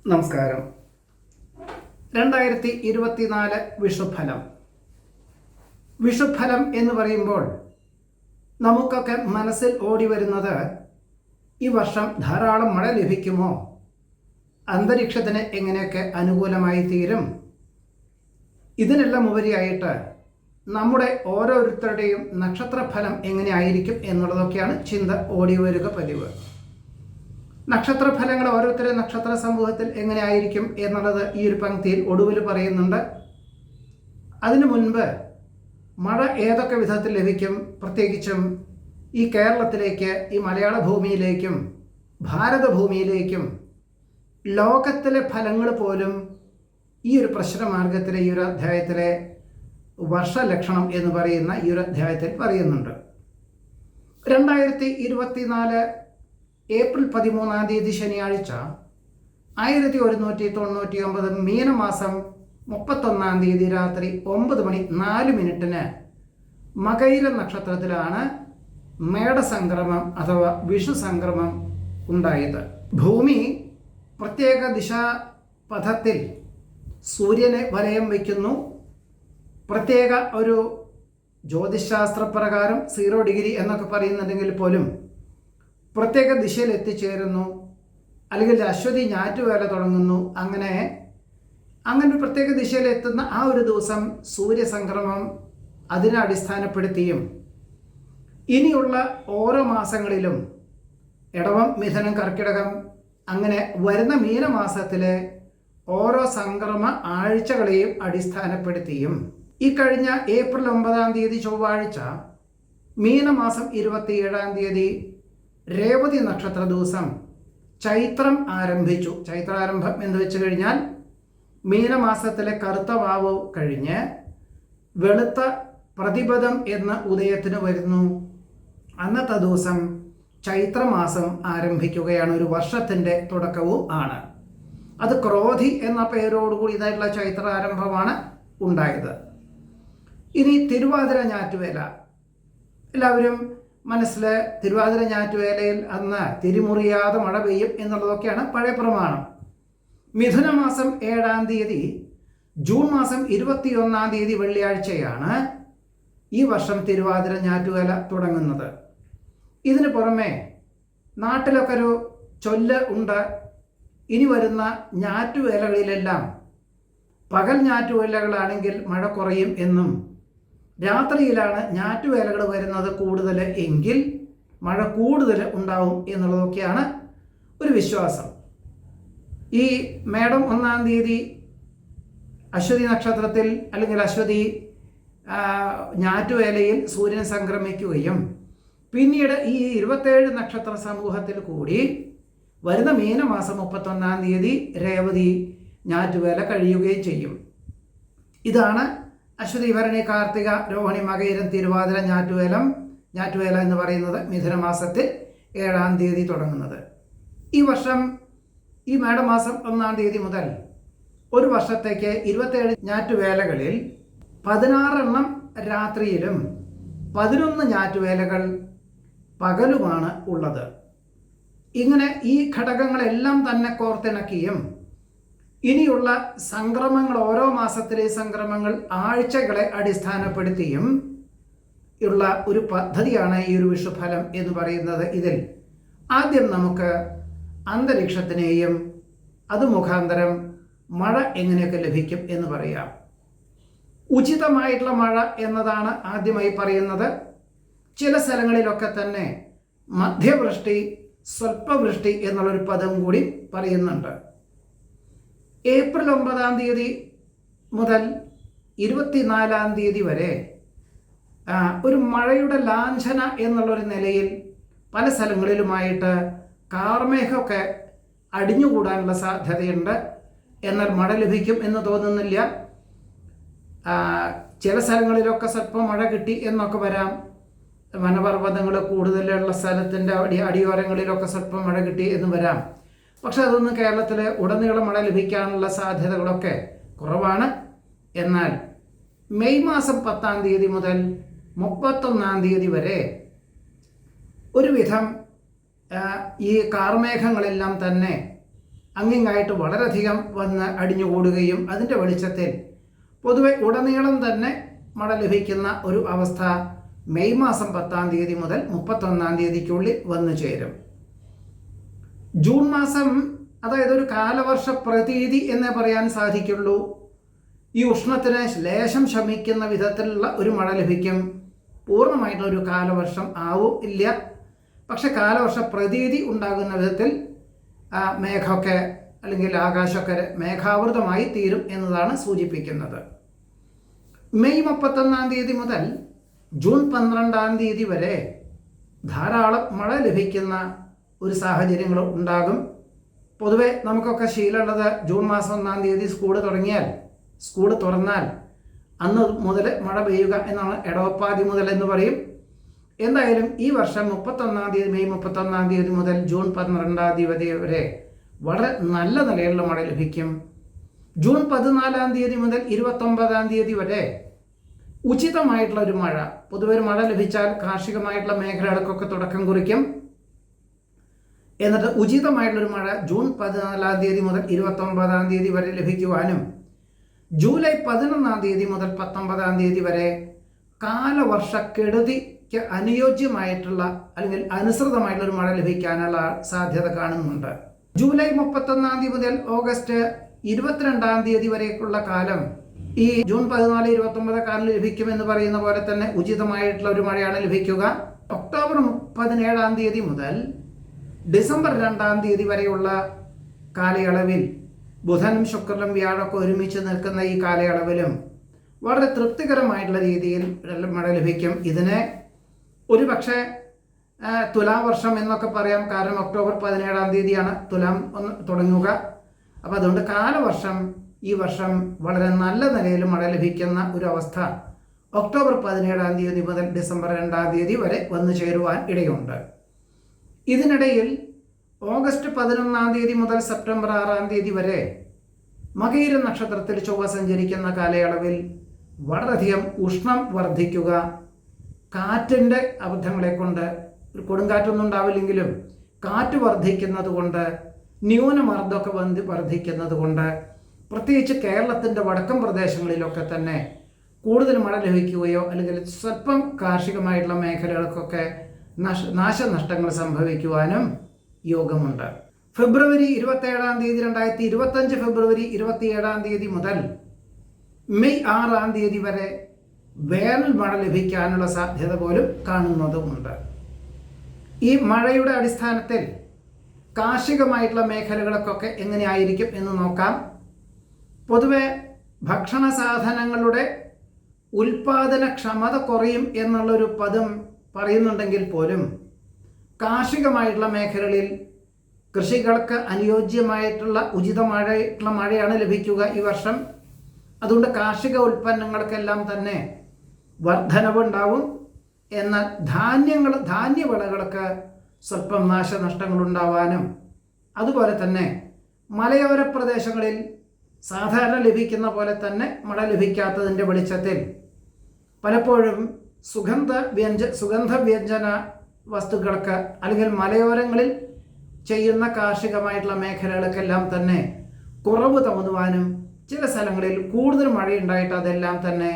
നമസ്കാരം. 2024 വിഷുഫലം. വിഷുഫലം എന്ന് പറയുമ്പോൾ നമുക്കൊക്കെ മനസ്സിൽ ഓടി വരുന്നത് ഈ വർഷം ധാരാളം മഴ ലഭിക്കുമോ, അന്തരീക്ഷത്തിന് എങ്ങനെയൊക്കെ അനുകൂലമായി തീരും, ഇതിനെല്ലാം ഉപരിയായിട്ട് നമ്മുടെ ഓരോരുത്തരുടെയും നക്ഷത്രഫലം എങ്ങനെയായിരിക്കും എന്നുള്ളതൊക്കെയാണ് ചിന്ത ഓടി വരിക പതിവ്. നക്ഷത്രഫലങ്ങൾ ഓരോരുത്തരുടെ നക്ഷത്ര സമൂഹത്തിൽ എങ്ങനെയായിരിക്കും എന്നുള്ളത് ഈ ഒരു പങ്ക്തിയിൽ ഒടുവിൽ പറയുന്നുണ്ട്. അതിനു മുൻപ് മഴ ഏതൊക്കെ വിധത്തിൽ ലഭിക്കും, പ്രത്യേകിച്ചും ഈ കേരളത്തിലേക്ക്, ഈ മലയാള ഭൂമിയിലേക്കും ഭാരതഭൂമിയിലേക്കും ലോകത്തിലെ ഫലങ്ങൾ പോലും ഈ ഒരു പ്രശ്നമാർഗത്തിലെ ഈ ഒരു അധ്യായത്തിലെ വർഷലക്ഷണം എന്ന് പറയുന്ന ഈ ഒരു അധ്യായത്തിൽ പറയുന്നുണ്ട്. 2024 ഏപ്രിൽ 13 ശനിയാഴ്ച 1199 മീനമാസം 31 രാത്രി 9:04 മകയിര നക്ഷത്രത്തിലാണ് മേടസംക്രമം അഥവാ വിഷു സംക്രമം ഉണ്ടായത്. ഭൂമി പ്രത്യേക ദിശാപഥത്തിൽ സൂര്യനെ വലയം വയ്ക്കുന്നു. പ്രത്യേക ഒരു ജ്യോതിശാസ്ത്രപ്രകാരം 0 ഡിഗ്രി എന്നൊക്കെ പറയുന്നുണ്ടെങ്കിൽ പോലും പ്രത്യേക ദിശയിൽ എത്തിച്ചേരുന്നു, അല്ലെങ്കിൽ അശ്വതി ഞാറ്റുവേല തുടങ്ങുന്നു. അങ്ങനെ ഒരു പ്രത്യേക ദിശയിൽ എത്തുന്ന ആ ഒരു ദിവസം സൂര്യസംക്രമം അതിനെ അടിസ്ഥാനപ്പെടുത്തിയും ഇനിയുള്ള ഓരോ മാസങ്ങളിലും ഇടവം, മിഥുനം, കർക്കിടകം അങ്ങനെ വരുന്ന മീനമാസത്തിലെ ഓരോ സംക്രമ ആഴ്ചകളെയും അടിസ്ഥാനപ്പെടുത്തിയും ഈ കഴിഞ്ഞ ഏപ്രിൽ 9 ചൊവ്വാഴ്ച മീനമാസം 27 രേവതി നക്ഷത്ര ദിവസം ചൈത്രം ആരംഭിച്ചു. ചൈത്രാരംഭം എന്ന് വെച്ച് കഴിഞ്ഞാൽ മീനമാസത്തിലെ കറുത്ത വാവ് കഴിഞ്ഞ് വെളുത്ത പ്രതിപദം എന്ന ഉദയത്തിന് വരുന്നു. അന്നത്തെ ദിവസം ചൈത്രമാസം ആരംഭിക്കുകയാണ്. ഒരു വർഷത്തിൻ്റെ തുടക്കവും ആണ്. അത് ക്രോധി എന്ന പേരോടുകൂടി ഇതായിട്ടുള്ള ചൈത്രാരംഭമാണ് ഉണ്ടായത്. ഇനി തിരുവാതിര ഞാറ്റുവേല, എല്ലാവരും മനസ്സിൽ തിരുവാതിര ഞാറ്റുവേലയിൽ അന്ന് തിരിമുറിയാതെ മഴ പെയ്യും എന്നുള്ളതൊക്കെയാണ് പഴയ പ്രമാണം. മിഥുനമാസം 7 ജൂൺ മാസം 21 വെള്ളിയാഴ്ചയാണ് ഈ വർഷം തിരുവാതിര ഞാറ്റുവേല തുടങ്ങുന്നത്. ഇതിന് പുറമെ നാട്ടിലൊക്കെ ഒരു ചൊല്ല് ഉണ്ട്. ഇനി വരുന്ന ഞാറ്റുവേലകളിലെല്ലാം പകൽ ഞാറ്റുവേലകളാണെങ്കിൽ മഴ കുറയും എന്നും, രാത്രിയിലാണ് ഞാറ്റുവേലകൾ വരുന്നത് കൂടുതൽ എങ്കിൽ മഴ കൂടുതൽ ഉണ്ടാവും എന്നുള്ളതൊക്കെയാണ് ഒരു വിശ്വാസം. ഈ മേടം 1 അശ്വതി നക്ഷത്രത്തിൽ അല്ലെങ്കിൽ അശ്വതി ഞാറ്റുവേലയിൽ സൂര്യൻ സംക്രമിക്കുകയും പിന്നീട് ഈ 27 നക്ഷത്ര സമൂഹത്തിൽ കൂടി വരുന്ന മീനമാസം 31 രേവതി ഞാറ്റുവേല കഴിയുകയും ചെയ്യും. ഇതാണ് അശ്വതി, ഭരണി, കാർത്തിക, രോഹിണി, മകയിരം, തിരുവാതിര ഞാറ്റുവേല എന്ന് പറയുന്നത് മിഥുനമാസത്തിൽ 7 തുടങ്ങുന്നത്. ഈ വർഷം ഈ മേടമാസം 1 മുതൽ ഒരു വർഷത്തേക്ക് 27 ഞാറ്റുവേലകളിൽ 16 രാത്രിയിലും 11 ഞാറ്റുവേലകൾ പകലുമാണ് ഉള്ളത്. ഇങ്ങനെ ഈ ഘടകങ്ങളെല്ലാം തന്നെ കോർത്തിണക്കിയും ഇനിയുള്ള സംക്രമങ്ങൾ, ഓരോ മാസത്തിലെ സംക്രമങ്ങൾ ആഴ്ചകളെ അടിസ്ഥാനപ്പെടുത്തിയും ഉള്ള ഒരു പദ്ധതിയാണ് ഈ ഒരു വിഷുഫലം എന്ന് പറയുന്നത്. ഇതിൽ ആദ്യം നമുക്ക് അന്തരീക്ഷത്തിനെയും അത് മുഖാന്തരം മഴ എങ്ങനെയൊക്കെ ലഭിക്കും എന്ന് പറയാം. ഉചിതമായിട്ടുള്ള മഴ എന്നതാണ് ആദ്യമായി പറയുന്നത്. ചില സ്ഥലങ്ങളിലൊക്കെ തന്നെ മധ്യവൃഷ്ടി, സ്വൽപ്പവൃഷ്ടി എന്നുള്ളൊരു പദം കൂടി പറയുന്നുണ്ട്. ഏപ്രിൽ 9 മുതൽ 24 വരെ ഒരു മഴയുടെ ലാഞ്ചന എന്നുള്ളൊരു നിലയിൽ പല സ്ഥലങ്ങളിലുമായിട്ട് കാർമേഘമൊക്കെ അടിഞ്ഞുകൂടാനുള്ള സാധ്യതയുണ്ട്. എന്നാൽ മഴ ലഭിക്കും എന്ന് തോന്നുന്നില്ല. ചില സ്ഥലങ്ങളിലൊക്കെ സ്വല്പം മഴ കിട്ടി എന്നൊക്കെ വരാം. വനപർവ്വതങ്ങൾ കൂടുതലുള്ള സ്ഥലത്തിൻ്റെ അടിയോരങ്ങളിലൊക്കെ സ്വല്പം മഴ കിട്ടി എന്ന് വരാം. പക്ഷെ അതൊന്നും കേരളത്തിൽ ഉടനീളം മഴ ലഭിക്കാനുള്ള സാധ്യതകളൊക്കെ കുറവാണ്. എന്നാൽ മെയ് മാസം 10 മുതൽ 31 വരെ ഒരുവിധം ഈ കാർമേഘങ്ങളെല്ലാം തന്നെ അങ്ങിങ്ങായിട്ട് വളരെയധികം വന്ന് അടിഞ്ഞുകൂടുകയും അതിൻ്റെ വെളിച്ചത്തിൽ പൊതുവെ ഉടനീളം തന്നെ മഴ ലഭിക്കുന്ന ഒരു അവസ്ഥ മെയ് മാസം 10-ാം തീയതി മുതൽ 31-ാം തീയതിക്കുള്ളിൽ വന്നു ചേരും. ജൂൺ മാസം, അതായത് ഒരു കാലവർഷ പ്രതീതി എന്നേ പറയാൻ സാധിക്കുള്ളൂ. ഈ ഉഷ്ണത്തിന് ലേശം ശമിക്കുന്ന വിധത്തിലുള്ള ഒരു മഴ ലഭിക്കും. പൂർണ്ണമായിട്ടൊരു കാലവർഷം ഇല്ല, പക്ഷെ കാലവർഷ പ്രതീതി ഉണ്ടാകുന്ന വിധത്തിൽ മേഘമൊക്കെ അല്ലെങ്കിൽ ആകാശമൊക്കെ മേഘാവൃതമായി തീരും എന്നതാണ് സൂചിപ്പിക്കുന്നത്. മെയ് 31-ാം തീയതി മുതൽ ജൂൺ 12-ാം തീയതി വരെ ധാരാളം മഴ ലഭിക്കുന്ന ഒരു സാഹചര്യങ്ങൾ ഉണ്ടാകും. പൊതുവെ നമുക്കൊക്കെ ശീലമുള്ളത് ജൂൺ മാസം 1-ാം തീയതി സ്കൂൾ തുറന്നാൽ അന്ന് മുതൽ മഴ പെയ്യുക എന്നാണ്. ഇടവപ്പാതി മുതൽ എന്ന് പറയും. എന്തായാലും ഈ വർഷം 31-ാം തീയതി മെയ് 31-ാം തീയതി മുതൽ ജൂൺ 12-ാം തീയതി വരെ വളരെ നല്ല നിലയിലുള്ള മഴ ലഭിക്കും. ജൂൺ 14-ാം തീയതി മുതൽ 29-ാം തീയതി വരെ ഉചിതമായിട്ടുള്ള ഒരു മഴ, പൊതുവെ ഒരു മഴ ലഭിച്ചാൽ കാർഷികമായിട്ടുള്ള മേഖലകൾക്കൊക്കെ തുടക്കം കുറിക്കും. എന്നിട്ട് ഉചിതമായിട്ടുള്ളൊരു മഴ ജൂൺ 14-ാം തീയതി മുതൽ 29-ാം തീയതി വരെ ലഭിക്കുവാനും ജൂലൈ 11-ാം തീയതി മുതൽ 19-ാം തീയതി വരെ കാലവർഷക്കെടുതിക്ക് അനുയോജ്യമായിട്ടുള്ള അല്ലെങ്കിൽ അനുസൃതമായിട്ടുള്ള ഒരു മഴ ലഭിക്കാനുള്ള സാധ്യത കാണുന്നുണ്ട്. ജൂലൈ 31-ാം തീയതി മുതൽ ഓഗസ്റ്റ് 22-ാം തീയതി വരേക്കുള്ള കാലം ഈ ജൂൺ 14-29 കാലം ലഭിക്കുമെന്ന് പറയുന്ന പോലെ തന്നെ ഉചിതമായിട്ടുള്ള ഒരു മഴയാണ് ലഭിക്കുക. ഒക്ടോബർ 17-ാം തീയതി മുതൽ ഡിസംബർ 2-ാം തീയതി വരെയുള്ള കാലയളവിൽ ബുധനും ശുക്രനും വ്യാഴമൊക്കെ ഒരുമിച്ച് നിൽക്കുന്ന ഈ കാലയളവിലും വളരെ തൃപ്തികരമായിട്ടുള്ള രീതിയിൽ മഴ ലഭിക്കും. ഇതിനെ ഒരു പക്ഷേ തുലാവർഷം എന്നൊക്കെ പറയാം. കാരണം ഒക്ടോബർ 17-ാം തീയതിയാണ് തുലാം തുടങ്ങുക. അപ്പോൾ അതുകൊണ്ട് കാലവർഷം ഈ വർഷം വളരെ നല്ല നിലയിൽ മഴ ലഭിക്കുന്ന ഒരു അവസ്ഥ ഒക്ടോബർ 17-ാം തീയതി മുതൽ ഡിസംബർ 2-ാം തീയതി വരെ വന്നു ചേരുവാൻ ഇടയുണ്ട്. ഇതിനിടയിൽ ഓഗസ്റ്റ് 11-ാം തീയതി മുതൽ സെപ്റ്റംബർ 6-ാം തീയതി വരെ മകയിര നക്ഷത്രത്തിൽ ചൊവ്വ സഞ്ചരിക്കുന്ന കാലയളവിൽ വളരെയധികം ഉഷ്ണം വർദ്ധിക്കുക, കാറ്റിൻ്റെ അബദ്ധങ്ങളെ കൊണ്ട്, കൊടുങ്കാറ്റൊന്നും ഉണ്ടാവില്ലെങ്കിലും കാറ്റ് വർദ്ധിക്കുന്നത് കൊണ്ട്, ന്യൂനമർദ്ദമൊക്കെ വർദ്ധിക്കുന്നത് കൊണ്ട്, പ്രത്യേകിച്ച് കേരളത്തിൻ്റെ വടക്കൻ പ്രദേശങ്ങളിലൊക്കെ തന്നെ കൂടുതൽ മഴ ലഭിക്കുകയോ അല്ലെങ്കിൽ സ്വല്പം കാർഷികമായിട്ടുള്ള മേഖലകൾക്കൊക്കെ നാശനഷ്ടങ്ങൾ സംഭവിക്കുവാനും യോഗമുണ്ട്. ഫെബ്രുവരി 27-ാം തീയതി 2025 ഫെബ്രുവരി 27-ാം തീയതി മുതൽ മെയ് 6-ാം തീയതി വരെ വേനൽ മഴ ലഭിക്കാനുള്ള സാധ്യത പോലും കാണുന്നതുമുണ്ട്. ഈ മഴയുടെ അടിസ്ഥാനത്തിൽ കാർഷികമായിട്ടുള്ള മേഖലകൾക്കൊക്കെ എങ്ങനെയായിരിക്കും എന്ന് നോക്കാം. പൊതുവെ ഭക്ഷണ സാധനങ്ങളുടെ ഉൽപാദനക്ഷമത കുറയും എന്നുള്ളൊരു പദം പറയുന്നുണ്ടെങ്കിൽ പോലും കാർഷികമായിട്ടുള്ള മേഖലകളിൽ കൃഷികൾക്ക് അനുയോജ്യമായിട്ടുള്ള ഉചിതമായിട്ടുള്ള മഴയാണ് ലഭിക്കുക ഈ വർഷം. അതുകൊണ്ട് കാർഷിക ഉൽപ്പന്നങ്ങൾക്കെല്ലാം തന്നെ വർധനവുണ്ടാവും. എന്നാൽ ധാന്യവിളകൾക്ക് സ്വല്പം നാശനഷ്ടങ്ങളുണ്ടാവാനും, അതുപോലെ തന്നെ മലയോര പ്രദേശങ്ങളിൽ സാധാരണ ലഭിക്കുന്ന പോലെ തന്നെ മഴ ലഭിക്കാത്തതിൻ്റെ വെളിച്ചത്തിൽ പലപ്പോഴും സുഗന്ധവ്യഞ്ജന വസ്തുക്കൾക്ക് അല്ലെങ്കിൽ മലയോരങ്ങളിൽ ചെയ്യുന്ന കാർഷികമായിട്ടുള്ള മേഖലകൾക്കെല്ലാം തന്നെ കുറവ് തോന്നുവാനും, ചില സ്ഥലങ്ങളിൽ കൂടുതൽ മഴയുണ്ടായിട്ട് അതെല്ലാം തന്നെ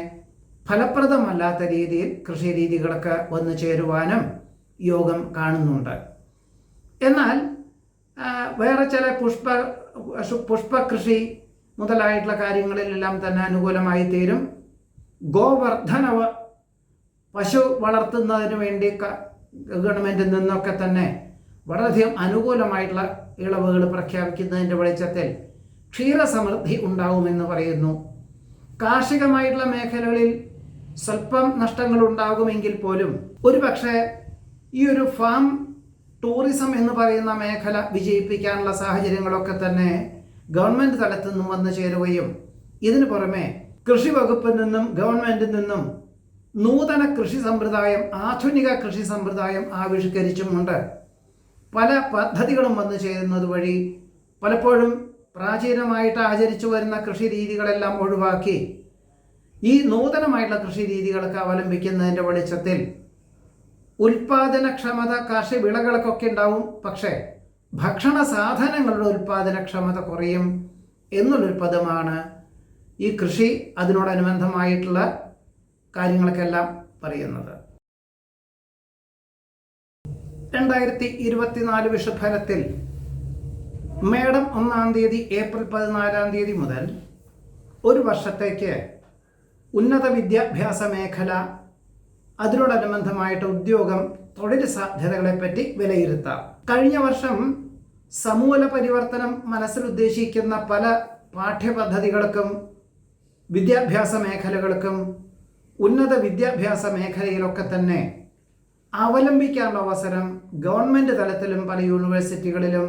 ഫലപ്രദമല്ലാത്ത രീതിയിൽ കൃഷി രീതികൾക്ക് വന്നു ചേരുവാനും യോഗം കാണുന്നുണ്ട്. എന്നാൽ വേറെ ചില പുഷ്പകൃഷി മുതലായിട്ടുള്ള കാര്യങ്ങളിലെല്ലാം തന്നെ അനുകൂലമായി തീരും. ഗോവർദ്ധനവ്, പശു വളർത്തുന്നതിന് വേണ്ടി ഗവൺമെൻറ്റിൽ നിന്നൊക്കെ തന്നെ വളരെയധികം അനുകൂലമായിട്ടുള്ള ഇളവുകൾ പ്രഖ്യാപിക്കുന്നതിൻ്റെ വെളിച്ചത്തിൽ ക്ഷീരസമൃദ്ധി ഉണ്ടാകുമെന്ന് പറയുന്നു. കാർഷികമായിട്ടുള്ള മേഖലകളിൽ സ്വല്പം നഷ്ടങ്ങൾ ഉണ്ടാകുമെങ്കിൽ പോലും ഒരുപക്ഷെ ഈ ഒരു ഫാം ടൂറിസം എന്ന് പറയുന്ന മേഖല വിജയിപ്പിക്കാനുള്ള സാഹചര്യങ്ങളൊക്കെ തന്നെ ഗവൺമെൻറ് തലത്തു നിന്നും വന്നു ചേരുകയും, ഇതിനു പുറമെ കൃഷി വകുപ്പിൽ നിന്നും ഗവൺമെൻറ്റിൽ നിന്നും നൂതന കൃഷി സമ്പ്രദായം, ആധുനിക കൃഷി സമ്പ്രദായം ആവിഷ്കരിച്ചുമുണ്ട്. പല പദ്ധതികളും വന്നു ചേരുന്നത് വഴി പലപ്പോഴും പ്രാചീനമായിട്ട് ആചരിച്ചു വരുന്ന കൃഷി രീതികളെല്ലാം ഒഴിവാക്കി ഈ നൂതനമായിട്ടുള്ള കൃഷി രീതികൾക്ക് അവലംബിക്കുന്നതിൻ്റെ വെളിച്ചത്തിൽ ഉൽപാദനക്ഷമത കാർഷിക വിളകൾക്കൊക്കെ ഉണ്ടാവും. പക്ഷേ ഭക്ഷണ സാധനങ്ങളുടെ ഉൽപ്പാദനക്ഷമത കുറയും എന്നുള്ളൊരു പദമാണ് ഈ കൃഷി അതിനോടനുബന്ധമായിട്ടുള്ള കാര്യങ്ങൾക്കെല്ലാം പറയുന്നത്. 2024 വിഷുഫലത്തിൽ മേടം 1-ാം തീയതി ഏപ്രിൽ 14-ാം തീയതി മുതൽ ഒരു വർഷത്തേക്ക് ഉന്നത വിദ്യാഭ്യാസ മേഖല, അതിനോടനുബന്ധമായിട്ട് ഉദ്യോഗം, തൊഴിൽ സാധ്യതകളെപ്പറ്റി വിലയിരുത്താം. കഴിഞ്ഞ വർഷം സമൂല പരിവർത്തനം മനസ്സിൽ ഉദ്ദേശിക്കുന്ന പല പാഠ്യപദ്ധതികൾക്കും വിദ്യാഭ്യാസ മേഖലകൾക്കും ഉന്നത വിദ്യാഭ്യാസ മേഖലയിലൊക്കെ തന്നെ അവലംബിക്കാനുള്ള അവസരം ഗവൺമെൻറ് തലത്തിലും പല യൂണിവേഴ്സിറ്റികളിലും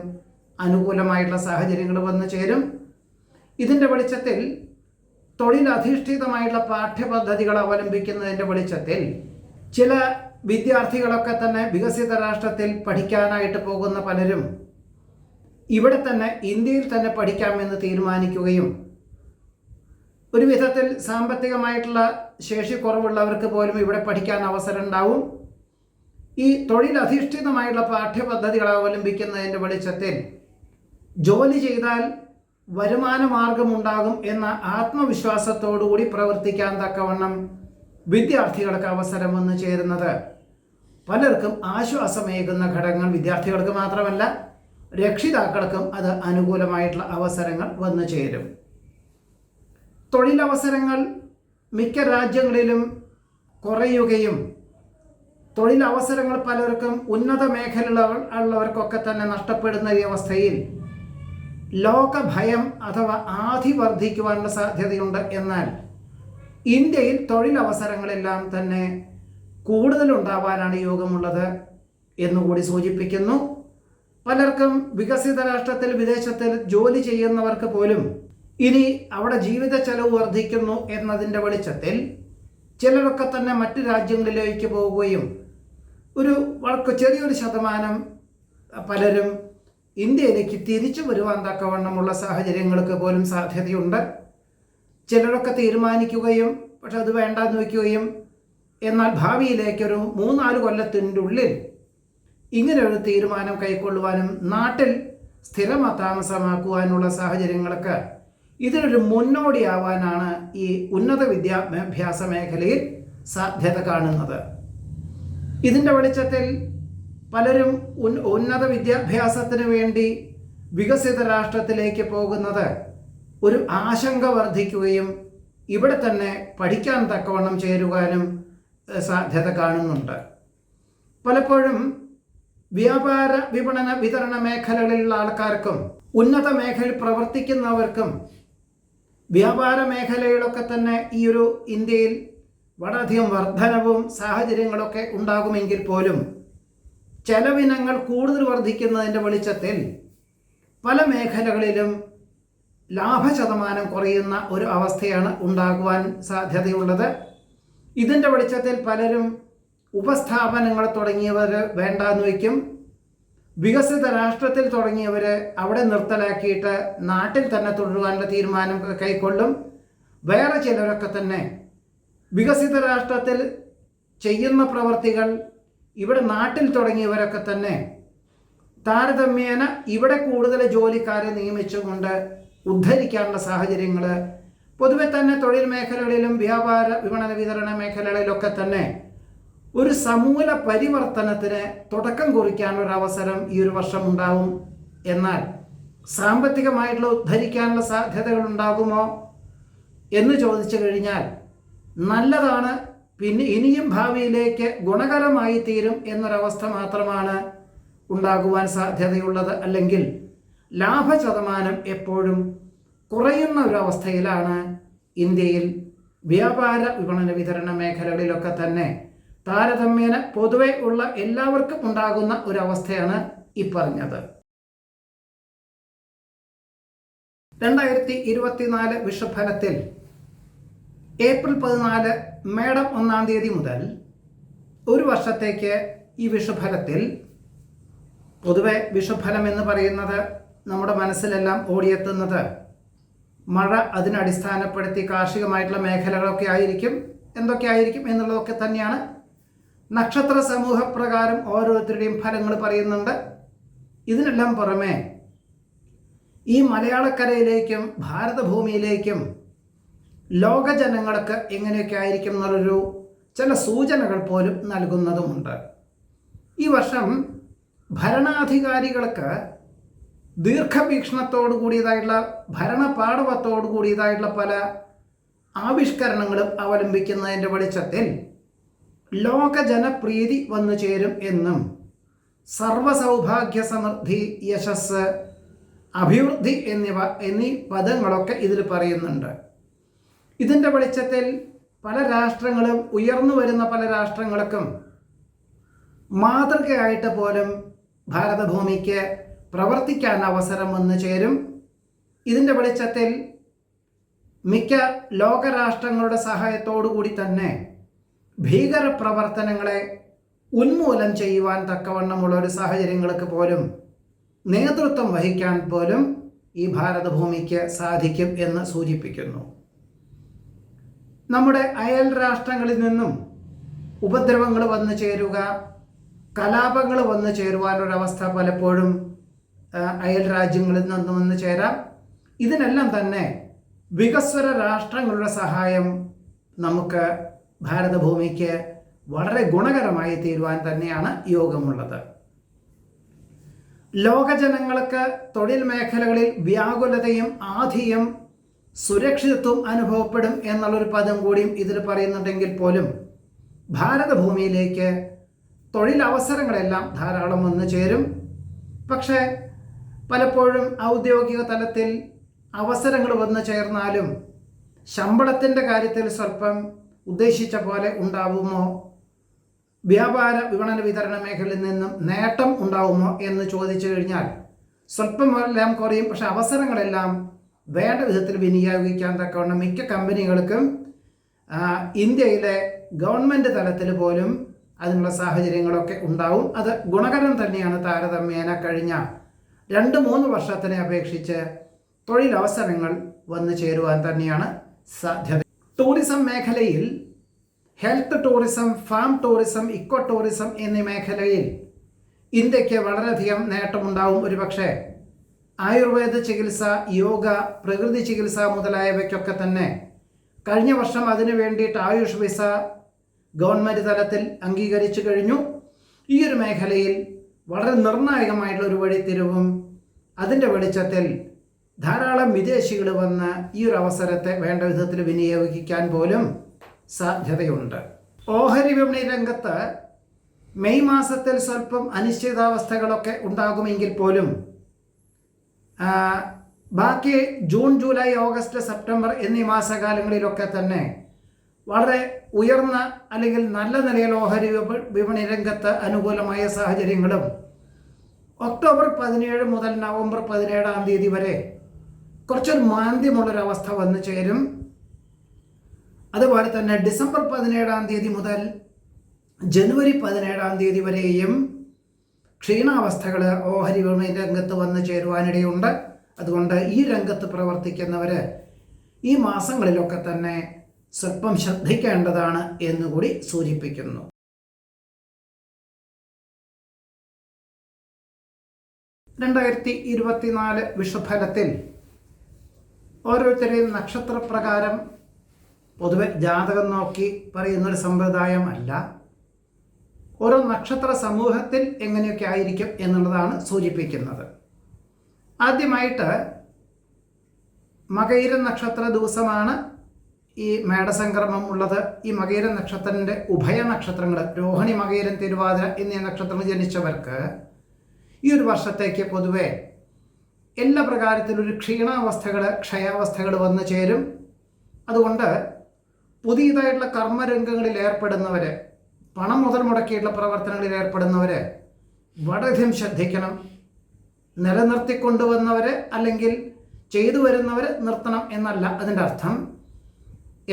അനുകൂലമായിട്ടുള്ള സാഹചര്യങ്ങൾ വന്നു ചേരും. ഇതിൻ്റെ വെളിച്ചത്തിൽ തൊഴിലധിഷ്ഠിതമായിട്ടുള്ള പാഠ്യപദ്ധതികൾ അവലംബിക്കുന്നതിൻ്റെ വെളിച്ചത്തിൽ ചില വിദ്യാർത്ഥികളൊക്കെ തന്നെ വികസിത രാഷ്ട്രത്തിൽ പഠിക്കാനായിട്ട് പോകുന്ന പലരും ഇവിടെ തന്നെ ഇന്ത്യയിൽ തന്നെ പഠിക്കാമെന്ന് തീരുമാനിക്കുകയും ഒരു വിധത്തിൽ സാമ്പത്തികമായിട്ടുള്ള ശേഷി കുറവുള്ളവർക്ക് പോലും ഇവിടെ പഠിക്കാൻ അവസരം ഉണ്ടാവും. ഈ തൊഴിലധിഷ്ഠിതമായിട്ടുള്ള പാഠ്യപദ്ധതികൾ അവലംബിക്കുന്നതിൻ്റെ വെളിച്ചത്തിൽ ജോലി ചെയ്താൽ വരുമാന മാർഗമുണ്ടാകും എന്ന ആത്മവിശ്വാസത്തോടുകൂടി പ്രവർത്തിക്കാൻ തക്കവണ്ണം വിദ്യാർത്ഥികൾക്ക് അവസരം വന്നു ചേരുന്നത് പലർക്കും ആശ്വാസമേകുന്ന ഘടകങ്ങൾ, വിദ്യാർത്ഥികൾക്ക് മാത്രമല്ല രക്ഷിതാക്കൾക്കും അത് അനുകൂലമായിട്ടുള്ള അവസരങ്ങൾ വന്നു ചേരും. തൊഴിലവസരങ്ങൾ മിക്ക രാജ്യങ്ങളിലും കുറയുകയും തൊഴിലവസരങ്ങൾ പലർക്കും ഉന്നത മേഖലയുള്ളവർക്കൊക്കെ തന്നെ നഷ്ടപ്പെടുന്ന ഈ അവസ്ഥയിൽ ലോകഭയം അഥവാ ആധി വർദ്ധിക്കുവാനുള്ള സാധ്യതയുണ്ട്. എന്നാൽ ഇന്ത്യയിൽ തൊഴിലവസരങ്ങളെല്ലാം തന്നെ കൂടുതലുണ്ടാവാനാണ് യോഗമുള്ളത് എന്നുകൂടി സൂചിപ്പിക്കുന്നു. പലർക്കും വികസിത രാഷ്ട്രത്തിൽ വിദേശത്തിൽ ജോലി ചെയ്യുന്നവർക്ക് പോലും ഇനി അവിടെ ജീവിത ചെലവ് വർദ്ധിക്കുന്നു എന്നതിൻ്റെ വെളിച്ചത്തിൽ ചിലരൊക്കെ തന്നെ മറ്റ് രാജ്യങ്ങളിലേക്ക് പോവുകയും ചെറിയൊരു ശതമാനം പലരും ഇന്ത്യയിലേക്ക് തിരിച്ചു വരുവാൻ തക്കവണ്ണമുള്ള സാഹചര്യങ്ങൾക്ക് പോലും സാധ്യതയുണ്ട്. ചിലരൊക്കെ തീരുമാനിക്കുകയും പക്ഷെ അത് വേണ്ടാന്ന് വയ്ക്കുകയും എന്നാൽ ഭാവിയിലേക്കൊരു 3-4 കൊല്ലത്തിൻ്റെ ഉള്ളിൽ ഇങ്ങനെയൊരു തീരുമാനം കൈക്കൊള്ളുവാനും നാട്ടിൽ താമസമാക്കുവാനുള്ള സാഹചര്യങ്ങൾക്ക് ഇതിനൊരു മുന്നോടിയാവാനാണ് ഈ ഉന്നത വിദ്യാഭ്യാസ മേഖലയിൽ സാധ്യത കാണുന്നത്. ഇതിൻ്റെ വെളിച്ചത്തിൽ പലരും ഉന്നത വിദ്യാഭ്യാസത്തിന് വേണ്ടി വികസിത രാഷ്ട്രത്തിലേക്ക് പോകുന്നത് ഒരു ആശങ്ക വർദ്ധിക്കുകയും ഇവിടെ തന്നെ പഠിക്കാൻ തക്കവണ്ണം ചേരുവാനും സാധ്യത കാണുന്നുണ്ട്. പലപ്പോഴും വ്യാപാര വിപണന വിതരണ മേഖലകളിലുള്ള ആൾക്കാർക്കും ഉന്നത മേഖലയിൽ പ്രവർത്തിക്കുന്നവർക്കും വ്യാപാര മേഖലയിലൊക്കെ തന്നെ ഈ ഒരു ഇന്ത്യയിൽ വളരെയധികം വർധനവും സാഹചര്യങ്ങളൊക്കെ ഉണ്ടാകുമെങ്കിൽ പോലും ചെലവിനങ്ങൾ കൂടുതൽ വർദ്ധിക്കുന്നതിൻ്റെ വെളിച്ചത്തിൽ പല മേഖലകളിലും ലാഭശതമാനം കുറയുന്ന ഒരു അവസ്ഥയാണ് ഉണ്ടാകുവാൻ സാധ്യതയുള്ളത്. ഇതിൻ്റെ വെളിച്ചത്തിൽ പലരും ഉപസ്ഥാപനങ്ങൾ തുടങ്ങിയവർ വേണ്ടാന്ന് വയ്ക്കും. വികസിത രാഷ്ട്രത്തിൽ തുടങ്ങിയവർ അവിടെ നിർത്തലാക്കിയിട്ട് നാട്ടിൽ തന്നെ തുടരുവാനുള്ള തീരുമാനം കൈക്കൊള്ളും. വേറെ ചിലരൊക്കെ തന്നെ വികസിത രാഷ്ട്രത്തിൽ ചെയ്യുന്ന പ്രവർത്തികൾ ഇവിടെ നാട്ടിൽ തുടങ്ങിയവരൊക്കെ തന്നെ താരതമ്യേന ഇവിടെ കൂടുതൽ ജോലിക്കാരെ നിയമിച്ചുകൊണ്ട് ഉദ്ധരിക്കാനുള്ള സാഹചര്യങ്ങൾ പൊതുവെ തന്നെ തൊഴിൽ മേഖലകളിലും വ്യാപാര വിപണന വിതരണ മേഖലകളിലൊക്കെ തന്നെ ഒരു സമൂല പരിവർത്തനത്തിന് തുടക്കം കുറിക്കാനുള്ള അവസരം ഈ ഒരു വർഷം ഉണ്ടാവും. എന്നാൽ സാമ്പത്തികമായിട്ടുള്ള ഉദ്ധരിക്കാനുള്ള സാധ്യതകൾ ഉണ്ടാകുമോ എന്ന് ചോദിച്ചു കഴിഞ്ഞാൽ നല്ലതാണ്, പിന്നെ ഇനിയും ഭാവിയിലേക്ക് ഗുണകരമായി തീരും എന്നൊരവസ്ഥ മാത്രമാണ് ഉണ്ടാകുവാൻ സാധ്യതയുള്ളത്. അല്ലെങ്കിൽ ലാഭശതമാനം എപ്പോഴും കുറയുന്ന ഒരവസ്ഥയിലാണ് ഇന്ത്യയിൽ വ്യാപാര വിപണന വിതരണ മേഖലകളിലൊക്കെ തന്നെ താരതമ്യേന പൊതുവെ ഉള്ള എല്ലാവർക്കും ഉണ്ടാകുന്ന ഒരവസ്ഥയാണ് ഈ പറഞ്ഞത്. 2024 വിഷുഫലത്തിൽ ഏപ്രിൽ 14 മേടം 1-ാം തീയതി മുതൽ ഒരു വർഷത്തേക്ക് ഈ വിഷുഫലത്തിൽ പൊതുവെ വിഷുഫലം എന്ന് പറയുന്നത് നമ്മുടെ മനസ്സിലെല്ലാം ഓടിയെത്തുന്നത് മഴ, അതിനടിസ്ഥാനപ്പെടുത്തി കാർഷികമായിട്ടുള്ള മേഖലകളൊക്കെ ആയിരിക്കും, എന്തൊക്കെ ആയിരിക്കും എന്നുള്ളതൊക്കെ തന്നെയാണ്. നക്ഷത്ര സമൂഹപ്രകാരം ഓരോരുത്തരുടെയും ഫലങ്ങൾ പറയുന്നുണ്ട്. ഇതിനെല്ലാം പുറമെ ഈ മലയാളക്കരയിലേക്കും ഭാരതഭൂമിയിലേക്കും ലോക ജനങ്ങൾക്ക് എങ്ങനെയൊക്കെ ആയിരിക്കും എന്നുള്ളൊരു ചില സൂചനകൾ പോലും നൽകുന്നതുമുണ്ട്. ഈ വർഷം ഭരണാധികാരികൾക്ക് ദീർഘവീക്ഷണത്തോടു കൂടിയതായിട്ടുള്ള ഭരണപാടവത്തോടു കൂടിയതായിട്ടുള്ള പല ആവിഷ്കരണങ്ങളും അവലംബിക്കുന്നതിൻ്റെ വെളിച്ചത്തിൽ ലോക ജനപ്രീതി വന്നു ചേരും എന്നും സർവസൗഭാഗ്യ സമൃദ്ധി, യശസ്, അഭിവൃദ്ധി എന്നീ പദങ്ങളൊക്കെ ഇതിൽ പറയുന്നുണ്ട്. ഇതിൻ്റെ വെളിച്ചത്തിൽ പല രാഷ്ട്രങ്ങളും, ഉയർന്നു വരുന്ന പല രാഷ്ട്രങ്ങൾക്കും മാതൃകയായിട്ട് പോലും ഭാരതഭൂമിക്ക് പ്രവർത്തിക്കാൻ അവസരം വന്നു ചേരും. ഇതിൻ്റെ വെളിച്ചത്തിൽ മിക്ക ലോകരാഷ്ട്രങ്ങളുടെ സഹായത്തോടു കൂടി തന്നെ ഭീകര പ്രവർത്തനങ്ങളെ ഉന്മൂലനം ചെയ്യുവാൻ തക്കവണ്ണമുള്ള ഒരു സാഹചര്യങ്ങൾക്ക് പോലും നേതൃത്വം വഹിക്കാൻ പോലും ഈ ഭാരതഭൂമിക്ക് സാധിക്കും എന്ന് സൂചിപ്പിക്കുന്നു. നമ്മുടെ അയൽ രാഷ്ട്രങ്ങളിൽ നിന്നും ഉപദ്രവങ്ങൾ വന്നു ചേരുക, കലാപങ്ങൾ വന്നു ചേരുവാനൊരവസ്ഥ പലപ്പോഴും അയൽ രാജ്യങ്ങളിൽ നിന്നും വന്നു ചേരാം. ഇതിനെല്ലാം തന്നെ വികസ്വര രാഷ്ട്രങ്ങളുടെ സഹായം നമുക്ക് ഭാരതഭൂമിക്ക് വളരെ ഗുണകരമായി തീരുവാൻ തന്നെയാണ് യോഗമുള്ളത്. ലോകജനങ്ങൾക്ക് തൊഴിൽ മേഖലകളിൽ വ്യാകുലതയും ആധിയും സുരക്ഷിതത്വം അനുഭവപ്പെടും എന്നുള്ളൊരു പദം കൂടിയും ഇതിൽ പറയുന്നുണ്ടെങ്കിൽ പോലും ഭാരതഭൂമിയിലേക്ക് തൊഴിലവസരങ്ങളെല്ലാം ധാരാളം വന്നു ചേരും. പക്ഷേ പലപ്പോഴും ഔദ്യോഗിക തലത്തിൽ അവസരങ്ങൾ വന്നു ചേർന്നാലും ശമ്പളത്തിൻ്റെ കാര്യത്തിൽ സ്വല്പം ഉദ്ദേശിച്ച പോലെ ഉണ്ടാവുമോ, വ്യാപാര വിപണന വിതരണ മേഖലയിൽ നിന്നും നേട്ടം ഉണ്ടാവുമോ എന്ന് ചോദിച്ചു കഴിഞ്ഞാൽ സ്വല്പം എല്ലാം കുറയും. പക്ഷെ അവസരങ്ങളെല്ലാം വേണ്ട വിധത്തിൽ വിനിയോഗിക്കാൻ തക്കവണ്ണം മിക്ക കമ്പനികൾക്കും ഇന്ത്യയിലെ ഗവൺമെൻറ് തലത്തിൽ പോലും അതിനുള്ള സാഹചര്യങ്ങളൊക്കെ ഉണ്ടാവും. അത് ഗുണകരം തന്നെയാണ്. താരതമ്യേന കഴിഞ്ഞ 2-3 വർഷത്തിനെ അപേക്ഷിച്ച് തൊഴിലവസരങ്ങൾ വന്നു ചേരുവാൻ തന്നെയാണ് സാധ്യത. ടൂറിസം മേഖലയിൽ health tourism, farm tourism, eco tourism എന്നീ മേഖലയിൽ ഇന്ത്യക്ക് വളരെയധികം നേട്ടമുണ്ടാവും. ഒരുപക്ഷെ ആയുർവേദ ചികിത്സ, യോഗ, പ്രകൃതി ചികിത്സ മുതലായവയ്ക്കൊക്കെ തന്നെ കഴിഞ്ഞ വർഷം അതിനു വേണ്ടിയിട്ട് ആയുഷ് വിസ ഗവൺമെൻറ് തലത്തിൽ അംഗീകരിച്ചു കഴിഞ്ഞു. ഈ ഒരു മേഖലയിൽ വളരെ നിർണായകമായിട്ടുള്ളൊരു വഴിത്തിരിവും അതിൻ്റെ വെളിച്ചത്തിൽ ധാരാളം വിദേശികൾ വന്ന് ഈ ഒരു അവസരത്തെ വേണ്ട വിധത്തിൽ വിനിയോഗിക്കാൻ പോലും സാധ്യതയുണ്ട്. ഓഹരി വിപണി രംഗത്ത് മെയ് മാസത്തിൽ സ്വല്പം അനിശ്ചിതാവസ്ഥകളൊക്കെ ഉണ്ടാകുമെങ്കിൽ പോലും ബാക്കി ജൂൺ, ജൂലൈ, ഓഗസ്റ്റ്, സെപ്റ്റംബർ എന്നീ മാസകാലങ്ങളിലൊക്കെ തന്നെ വളരെ ഉയർന്ന അല്ലെങ്കിൽ നല്ല നിലയിൽ ഓഹരി വിപണി രംഗത്ത് അനുകൂലമായ സാഹചര്യങ്ങളും ഒക്ടോബർ 17 മുതൽ നവംബർ 17 വരെ കുറച്ചൊരു മാന്ദ്യമുള്ളൊരവസ്ഥ വന്നു ചേരും. അതുപോലെ തന്നെ ഡിസംബർ 17 മുതൽ ജനുവരി 17 വരെയും ക്ഷീണാവസ്ഥകൾ ഓഹരി വിപണി രംഗത്ത് വന്നു ചേരുവാനിടയുണ്ട്. അതുകൊണ്ട് ഈ രംഗത്ത് പ്രവർത്തിക്കുന്നവർ ഈ മാസങ്ങളിലൊക്കെ തന്നെ സ്വല്പം ശ്രദ്ധിക്കേണ്ടതാണ് എന്നുകൂടി സൂചിപ്പിക്കുന്നു. 2024 വിഷുഫലത്തിൽ ഓരോരുത്തരെയും നക്ഷത്രപ്രകാരം പൊതുവെ ജാതകം നോക്കി പറയുന്നൊരു സമ്പ്രദായം അല്ല. ഓരോ നക്ഷത്ര സമൂഹത്തിൽ എങ്ങനെയൊക്കെ ആയിരിക്കും എന്നുള്ളതാണ് സൂചിപ്പിക്കുന്നത്. ആദ്യമായിട്ട് മകയിര നക്ഷത്ര ദിവസമാണ് ഈ മേടസംക്രമം ഉള്ളത്. ഈ മകയിര നക്ഷത്രത്തിൻ്റെ ഉഭയ നക്ഷത്രങ്ങൾ രോഹിണി, മകയിരം, തിരുവാതിര എന്നീ നക്ഷത്രങ്ങൾ ജനിച്ചവർക്ക് ഈ ഒരു വർഷത്തേക്ക് പൊതുവെ എല്ലാ പ്രകാരത്തിലൊരു ക്ഷീണാവസ്ഥകൾ, ക്ഷയാവസ്ഥകൾ വന്നു ചേരും. അതുകൊണ്ട് പുതിയതായിട്ടുള്ള കർമ്മരംഗങ്ങളിൽ ഏർപ്പെടുന്നവർ, പണം മുതൽ മുടക്കിയിട്ടുള്ള പ്രവർത്തനങ്ങളിൽ ഏർപ്പെടുന്നവർ വളരെയധികം ശ്രദ്ധിക്കണം. നിലനിർത്തിക്കൊണ്ടുവന്നവർ അല്ലെങ്കിൽ ചെയ്തു വരുന്നവർ നിർത്തണം എന്നല്ല അതിൻ്റെ അർത്ഥം.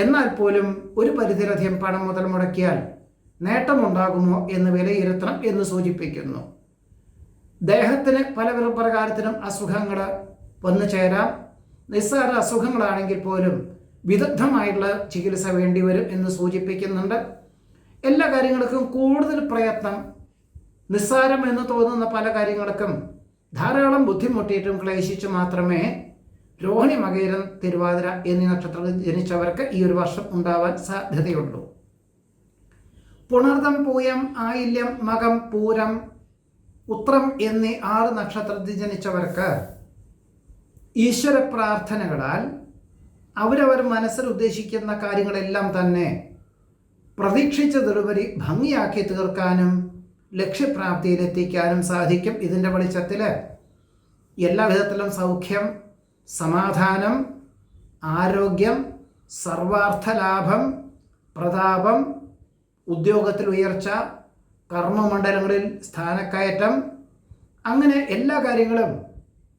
എന്നാൽ പോലും ഒരു പരിധിയിലധികം പണം മുതൽ മുടക്കിയാൽ നേട്ടമുണ്ടാകുമോ എന്ന് വിലയിരുത്തണം എന്ന് സൂചിപ്പിക്കുന്നു. ദേഹത്തിന് പല പ്രകാരത്തിനും അസുഖങ്ങൾ വന്നു ചേരാം. നിസ്സാര അസുഖങ്ങളാണെങ്കിൽ പോലും വിദഗ്ധമായിട്ടുള്ള ചികിത്സ വേണ്ടിവരും എന്ന് സൂചിപ്പിക്കുന്നുണ്ട്. എല്ലാ കാര്യങ്ങൾക്കും കൂടുതൽ പ്രയത്നം, നിസ്സാരം എന്ന് തോന്നുന്ന പല കാര്യങ്ങൾക്കും ധാരാളം ബുദ്ധിമുട്ടിയിട്ടും ക്ലേശിച്ചു മാത്രമേ രോഹിണി, മകയിരം, തിരുവാതിര എന്നീ നക്ഷത്രത്തിൽ ജനിച്ചവർക്ക് ഈ ഒരു വർഷം ഉണ്ടാവാൻ സാധ്യതയുള്ളൂ. പുണർദം, പൂയം, ആയില്യം, മകം, പൂരം, ഉത്രം എന്നീ 6 നക്ഷത്രത്തിൽ ജനിച്ചവർക്ക് ഈശ്വര പ്രാർത്ഥനകളാൽ അവരവർ മനസ്സിൽ ഉദ്ദേശിക്കുന്ന കാര്യങ്ങളെല്ലാം തന്നെ പ്രതീക്ഷിച്ചതിലുപരി ഭംഗിയാക്കി തീർക്കാനും ലക്ഷ്യപ്രാപ്തിയിലെത്തിക്കാനും സാധിക്കും. ഇതിൻ്റെ വെളിച്ചത്തിൽ എല്ലാവിധത്തിലും സൗഖ്യം, സമാധാനം, ആരോഗ്യം, സർവാർത്ഥലാഭം, പ്രതാപം, ഉദ്യോഗത്തിൽ ഉയർച്ച, കർമ്മമണ്ഡലങ്ങളിൽ സ്ഥാനക്കയറ്റം, അങ്ങനെ എല്ലാ കാര്യങ്ങളും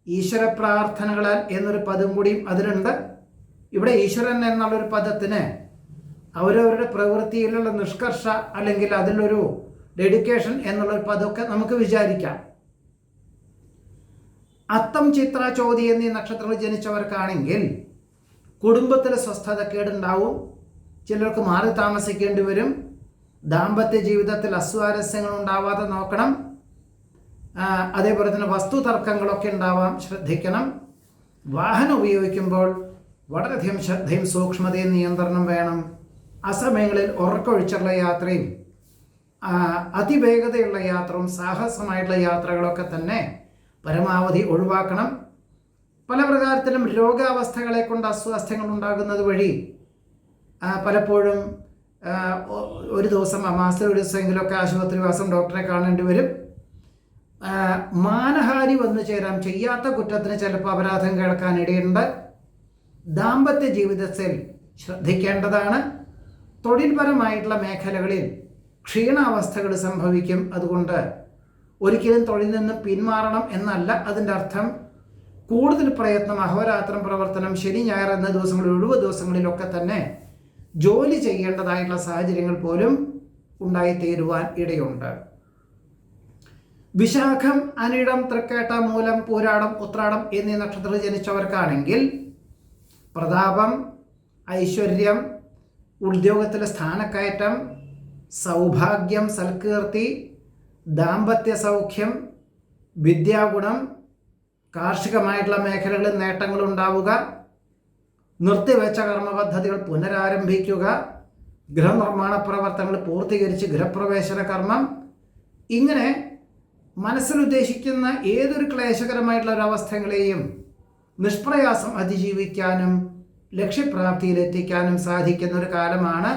ഈശ്വര പ്രാർത്ഥനകളാൽ എന്നൊരു പദം കൂടിയും അതിലുണ്ട്. ഇവിടെ ഈശ്വരൻ എന്നുള്ളൊരു പദത്തിന് അവരവരുടെ പ്രവൃത്തിയിലുള്ള നിഷ്കർഷ അല്ലെങ്കിൽ അതിലൊരു ഡെഡിക്കേഷൻ എന്നുള്ളൊരു പദമൊക്കെ നമുക്ക് വിചാരിക്കാം. അത്തം, ചിത്ര, ചോതി എന്നീ നക്ഷത്രങ്ങൾ ജനിച്ചവർക്കാണെങ്കിൽ കുടുംബത്തിൽ സ്വസ്ഥതക്കേടുണ്ടാവും. ചിലർക്ക് മാറി താമസിക്കേണ്ടി വരും. ദാമ്പത്യ ജീവിതത്തിൽ അസ്വാരസ്യങ്ങൾ ഉണ്ടാവാതെ നോക്കണം. അതേപോലെ തന്നെ വസ്തു തർക്കങ്ങളൊക്കെ ഉണ്ടാവാം, ശ്രദ്ധിക്കണം. വാഹനം ഉപയോഗിക്കുമ്പോൾ വളരെയധികം ശ്രദ്ധയും സൂക്ഷ്മതയും നിയന്ത്രണം വേണം. അസമയങ്ങളിൽ ഉറക്കൊഴിച്ചുള്ള യാത്രയും അതിവേഗതയുള്ള യാത്രയും സാഹസമായിട്ടുള്ള യാത്രകളൊക്കെ തന്നെ പരമാവധി ഒഴിവാക്കണം. പല പ്രകാരത്തിലും രോഗാവസ്ഥകളെ കൊണ്ട് അസ്വാസ്ഥ്യങ്ങൾ ഉണ്ടാകുന്നത് വഴി പലപ്പോഴും ഒരു ദിവസം മാസത്തിൽ ഒരു ദിവസമെങ്കിലുമൊക്കെ ആശുപത്രിവാസം, ഡോക്ടറെ കാണേണ്ടി വരും. മാനഹാനി വന്നു ചേരാം. ചെയ്യാത്ത കുറ്റത്തിന് ചിലപ്പോൾ അപരാധം കേൾക്കാനിടയുണ്ട്. ദാമ്പത്യ ജീവിതത്തിൽ ശ്രദ്ധിക്കേണ്ടതാണ്. തൊഴിൽപരമായിട്ടുള്ള മേഖലകളിൽ ക്ഷീണാവസ്ഥകൾ സംഭവിക്കും. അതുകൊണ്ട് ഒരിക്കലും തൊഴിൽ നിന്ന് പിന്മാറണം എന്നല്ല അതിൻ്റെ അർത്ഥം. കൂടുതൽ പ്രയത്നം, അഹോരാത്രം പ്രവർത്തനം, ശനി, ഞായർ എന്ന ദിവസങ്ങളിൽ, ഒഴിവ് ദിവസങ്ങളിലൊക്കെ തന്നെ ജോലി ചെയ്യേണ്ടതായിട്ടുള്ള സാഹചര്യങ്ങൾ പോലും ഉണ്ടായിത്തീരുവാൻ ഇടയുണ്ട്. വിശാഖം, അനിഴം, തൃക്കേട്ട, മൂലം, പൂരാടം, ഉത്രാടം എന്നീ നക്ഷത്രത്തിൽ ജനിച്ചവർക്കാണെങ്കിൽ പ്രതാപം, ഐശ്വര്യം, ഉദ്യോഗത്തിലെ സ്ഥാനക്കയറ്റം, സൗഭാഗ്യം, സൽകീർത്തി, ദാമ്പത്യ സൗഖ്യം, വിദ്യാഗുണം, കാർഷികമായിട്ടുള്ള മേഖലകളിൽ നേട്ടങ്ങൾ ഉണ്ടാവുക, നിർത്തിവെച്ച കർമ്മപദ്ധതികൾ പുനരാരംഭിക്കുക, ഗൃഹനിർമ്മാണ പ്രവർത്തനങ്ങൾ പൂർത്തീകരിച്ച് ഗൃഹപ്രവേശന കർമ്മം, ഇങ്ങനെ മനസ്സിലുദ്ദേശിക്കുന്ന ഏതൊരു ക്ലേശകരമായിട്ടുള്ള ഒരവസ്ഥകളെയും നിഷ്പ്രയാസം അതിജീവിക്കാനും ലക്ഷ്യപ്രാപ്തിയിലെത്തിക്കാനും സാധിക്കുന്ന ഒരു കാലമാണ്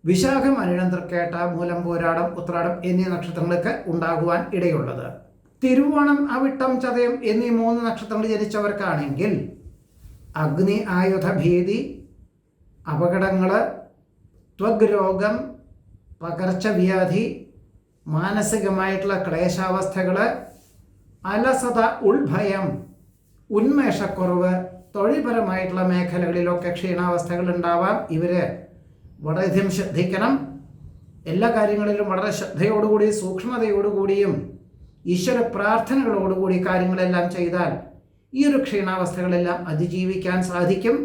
വിശാഖം, അനിഴം, തൃക്കേട്ട, മൂലം, പോരാടം, ഉത്രാടം എന്നീ നക്ഷത്രങ്ങൾക്ക് ഉണ്ടാകുവാൻ ഇടയുള്ളത്. തിരുവോണം, അവിട്ടം, ചതയം എന്നീ 3 നക്ഷത്രങ്ങൾ ജനിച്ചവർക്കാണെങ്കിൽ അഗ്നി, ആയുധ ഭീതി, അപകടങ്ങൾ, ത്വഗ് രോഗം, പകർച്ചവ്യാധി, മാനസികമായിട്ടുള്ള ക്ലേശാവസ്ഥകൾ, അലസത, ഉൾഭയം, ഉന്മേഷക്കുറവ്, തൊഴിൽപരമായിട്ടുള്ള മേഖലകളിലൊക്കെ ക്ഷീണാവസ്ഥകൾ ഉണ്ടാവാം. ഇവർ വളരെയധികം ശ്രദ്ധിക്കണം. എല്ലാ കാര്യങ്ങളിലും വളരെ ശ്രദ്ധയോടുകൂടി സൂക്ഷ്മതയോടുകൂടിയും ഈശ്വര പ്രാർത്ഥനകളോടുകൂടി കാര്യങ്ങളെല്ലാം ചെയ്താൽ ഈ ഒരു ക്ഷീണാവസ്ഥകളെല്ലാം അതിജീവിക്കാൻ സാധിക്കും.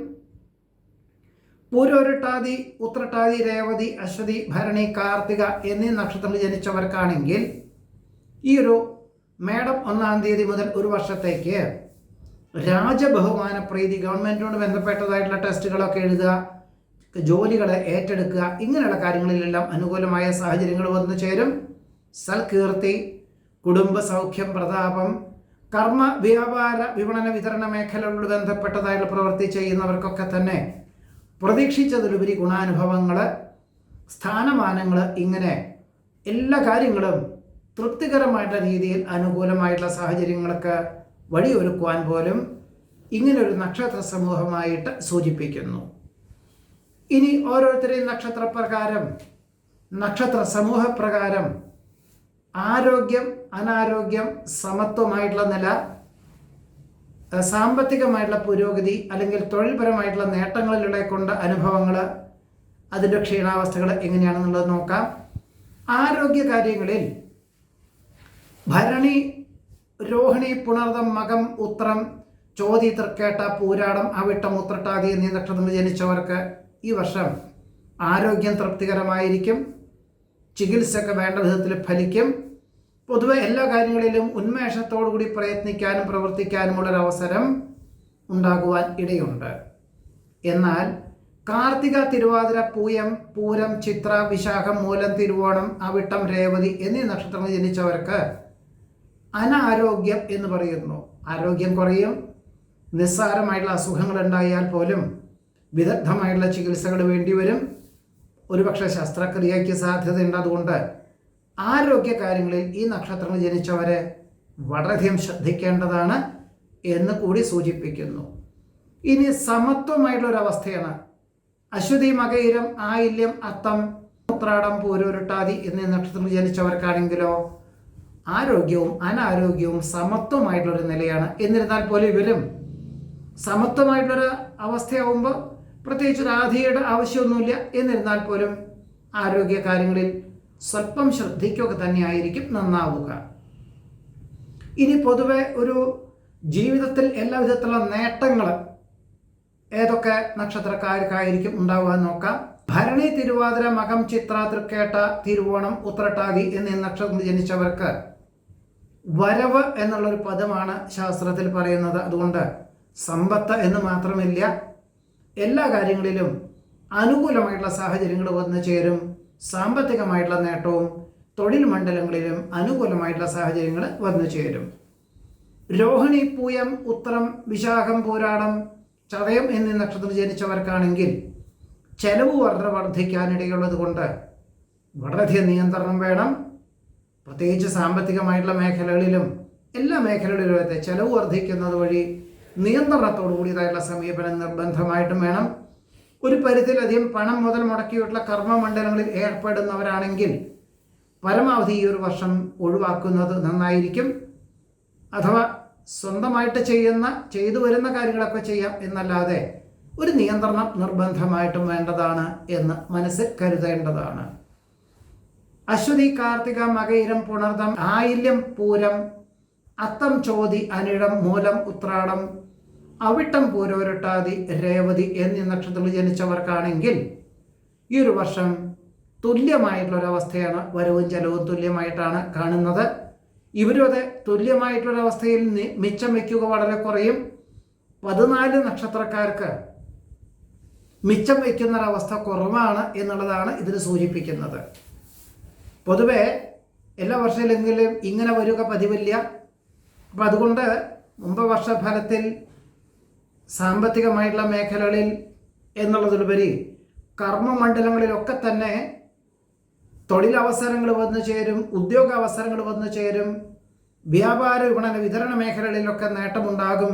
പൂരോരുട്ടാതി, ഉത്രട്ടാതി, രേവതി, അശ്വതി, ഭരണി, കാർത്തിക എന്നീ നക്ഷത്രങ്ങൾ ജനിച്ചവർക്കാണെങ്കിൽ ഈ ഒരു മേടം 1-ാം തീയതി മുതൽ ഒരു വർഷത്തേക്ക് രാജബഹുമാന പ്രീതി, ഗവൺമെൻറ്റിനോട് ബന്ധപ്പെട്ടതായിട്ടുള്ള ടെസ്റ്റുകളൊക്കെ എഴുതുക, ജോലികളെ ഏറ്റെടുക്കുക, ഇങ്ങനെയുള്ള കാര്യങ്ങളിലെല്ലാം അനുകൂലമായ സാഹചര്യങ്ങൾ വന്നു ചേരും. സൽകീർത്തി, കുടുംബ സൗഖ്യം, പ്രതാപം, കർമ്മ, വ്യാപാര, വിപണന, വിതരണ മേഖലകളോട് ബന്ധപ്പെട്ടതായിട്ടുള്ള പ്രവൃത്തി ചെയ്യുന്നവർക്കൊക്കെ തന്നെ പ്രതീക്ഷിച്ചതിലുപരി ഗുണാനുഭവങ്ങൾ, സ്ഥാനമാനങ്ങൾ, ഇങ്ങനെ എല്ലാ കാര്യങ്ങളും തൃപ്തികരമായിട്ടുള്ള രീതിയിൽ അനുകൂലമായിട്ടുള്ള സാഹചര്യങ്ങൾക്ക് വഴിയൊരുക്കുവാൻ പോലും ഇങ്ങനൊരു നക്ഷത്ര സമൂഹമായിട്ട് സൂചിപ്പിക്കുന്നു. ഇനി ഓരോരുത്തരെയും നക്ഷത്രപ്രകാരം, നക്ഷത്ര സമൂഹപ്രകാരം ആരോഗ്യം, അനാരോഗ്യം, സമത്വമായിട്ടുള്ള നില, സാമ്പത്തികമായിട്ടുള്ള പുരോഗതി അല്ലെങ്കിൽ തൊഴിൽപരമായിട്ടുള്ള നേട്ടങ്ങളിലൂടെ കൊണ്ട് അനുഭവങ്ങൾ, അതിൻ്റെ ക്ഷീണാവസ്ഥകൾ എങ്ങനെയാണെന്നുള്ളത് നോക്കാം. ആരോഗ്യ കാര്യങ്ങളിൽ ഭരണി, രോഹിണി, പുണർദം, മകം, ഉത്രം, ചോതി, തൃക്കേട്ട, പൂരാടം, അവിട്ടം, ഉത്രട്ടാതി എന്നീ നക്ഷത്രങ്ങൾ ജനിച്ചവർക്ക് ഈ വർഷം ആരോഗ്യം തൃപ്തികരമായിരിക്കും. ചികിത്സയൊക്കെ വേണ്ട വിധത്തിൽ ഫലിക്കും. പൊതുവെ എല്ലാ കാര്യങ്ങളിലും ഉന്മേഷത്തോടുകൂടി പ്രയത്നിക്കാനും പ്രവർത്തിക്കാനുമുള്ളൊരവസരം ഉണ്ടാകുവാൻ ഇടയുണ്ട്. എന്നാൽ കാർത്തിക, തിരുവാതിര, പൂയം, പൂരം, ചിത്ര, വിശാഖം, മൂലം, തിരുവോണം, അവിട്ടം, രേവതി എന്നീ നക്ഷത്രങ്ങൾ ജനിച്ചവർക്ക് അനാരോഗ്യം എന്ന് പറയുന്നു. ആരോഗ്യം കുറയും. നിസ്സാരമായിട്ടുള്ള അസുഖങ്ങൾ ഉണ്ടായാൽ പോലും വിദഗ്ധമായിട്ടുള്ള ചികിത്സകൾ വേണ്ടിവരും. ഒരുപക്ഷെ ശസ്ത്രക്രിയയ്ക്ക് സാധ്യതയുണ്ട്. അതുകൊണ്ട് ആരോഗ്യ കാര്യങ്ങളിൽ ഈ നക്ഷത്രങ്ങൾ ജനിച്ചവരെ വളരെയധികം ശ്രദ്ധിക്കേണ്ടതാണ് എന്ന് കൂടി സൂചിപ്പിക്കുന്നു. ഇനി സമത്വമായിട്ടുള്ളൊരവസ്ഥയാണ്. അശ്വതി, മകയിരം, ആയില്യം, അത്തം, ഉത്രാടം, പൂരോരുട്ടാതി എന്നീ നക്ഷത്രങ്ങൾ ജനിച്ചവർക്കാണെങ്കിലോ ആരോഗ്യവും അനാരോഗ്യവും സമത്വമായിട്ടുള്ളൊരു നിലയാണ്. എന്നിരുന്നാൽ പോലും ഇവരും സമത്വമായിട്ടുള്ളൊരു അവസ്ഥയാവുമ്പോൾ പ്രത്യേകിച്ച് രാധിയുടെ ആവശ്യമൊന്നുമില്ല. എന്നിരുന്നാൽ പോലും ആരോഗ്യ കാര്യങ്ങളിൽ സ്വല്പം ശ്രദ്ധിക്കുക തന്നെയായിരിക്കും നന്നാവുക. ഇനി പൊതുവെ ഒരു ജീവിതത്തിൽ എല്ലാ വിധത്തിലുള്ള നേട്ടങ്ങൾ ഏതൊക്കെ നക്ഷത്രക്കാർക്കായിരിക്കും ഉണ്ടാവുക നോക്കാം. ഭരണി, തിരുവാതിര, മകം, ചിത്ര, തൃക്കേട്ട, തിരുവോണം, ഉത്രട്ടാതി എന്നീ നക്ഷത്രങ്ങൾ ജനിച്ചവർക്ക് വരവ് എന്നുള്ളൊരു പദമാണ് ശാസ്ത്രത്തിൽ പറയുന്നത്. അതുകൊണ്ട് സമ്പത്ത് എന്ന് മാത്രമില്ല, എല്ലാ കാര്യങ്ങളിലും അനുകൂലമായിട്ടുള്ള സാഹചര്യങ്ങൾ വന്നു ചേരും. സാമ്പത്തികമായിട്ടുള്ള നേട്ടവും തൊഴിൽ മണ്ഡലങ്ങളിലും അനുകൂലമായിട്ടുള്ള സാഹചര്യങ്ങൾ വന്നു ചേരും. രോഹിണി, പൂയം, ഉത്രം, വിശാഖം, പൂരാടം, ചതയം എന്നീ നക്ഷത്രം ജനിച്ചവർക്കാണെങ്കിൽ ചെലവ് വളരെ വർദ്ധിക്കാനിടയുള്ളത് കൊണ്ട് വളരെയധികം നിയന്ത്രണം വേണം. പ്രത്യേകിച്ച് സാമ്പത്തികമായിട്ടുള്ള മേഖലകളിലും എല്ലാ മേഖലകളിലും ചെലവ് വർദ്ധിക്കുന്നത് വഴി നിയന്ത്രണത്തോടു കൂടിയതായിട്ടുള്ള സമീപനം നിർബന്ധമായിട്ടും വേണം. ഒരു പരിധിയിലധികം പണം മുതൽ മുടക്കിയിട്ടുള്ള കർമ്മമണ്ഡലങ്ങളിൽ ഏർപ്പെടുന്നവരാണെങ്കിൽ പരമാവധി ഈ ഒരു വർഷം ഒഴിവാക്കുന്നത് നന്നായിരിക്കും. അഥവാ സ്വന്തമായിട്ട് ചെയ്തു വരുന്ന കാര്യങ്ങളൊക്കെ ചെയ്യാം എന്നല്ലാതെ ഒരു നിയന്ത്രണം നിർബന്ധമായിട്ടും വേണ്ടതാണ് എന്ന് മനസ്സിൽ കരുതേണ്ടതാണ്. അശ്വതി, കാർത്തിക, മകയിരം, പുണർദം, ആയില്യം, പൂരം, അത്തം, ചോതി, അനിഴം, മൂലം, ഉത്രാടം, അവിട്ടം, പൂരോരുട്ടാതി, രേവതി എന്നീ നക്ഷത്രങ്ങൾ ജനിച്ചവർക്കാണെങ്കിൽ ഈ ഒരു വർഷം തുല്യമായിട്ടുള്ളൊരവസ്ഥയാണ്. വരവും ചെലവും തുല്യമായിട്ടാണ് കാണുന്നത്. ഇവരും അത് തുല്യമായിട്ടുള്ളൊരവസ്ഥയിൽ മിച്ചം വയ്ക്കുക വളരെ കുറയും. 14 നക്ഷത്രക്കാർക്ക് മിച്ചം വയ്ക്കുന്നൊരവസ്ഥ കുറവാണ് എന്നുള്ളതാണ് ഇതിന് സൂചിപ്പിക്കുന്നത്. പൊതുവെ എല്ലാ വർഷത്തിലെങ്കിലും ഇങ്ങനെ വരിക പതിവില്ല. അപ്പം അതുകൊണ്ട് മുമ്പ് വർഷഫലത്തിൽ സാമ്പത്തികമായിട്ടുള്ള മേഖലകളിൽ എന്നുള്ളതിലുപരി കർമ്മമണ്ഡലങ്ങളിലൊക്കെ തന്നെ തൊഴിലവസരങ്ങൾ വന്നു ചേരും, ഉദ്യോഗ അവസരങ്ങൾ വന്നു ചേരും, വ്യാപാര വിപണന വിതരണ മേഖലകളിലൊക്കെ നേട്ടമുണ്ടാകും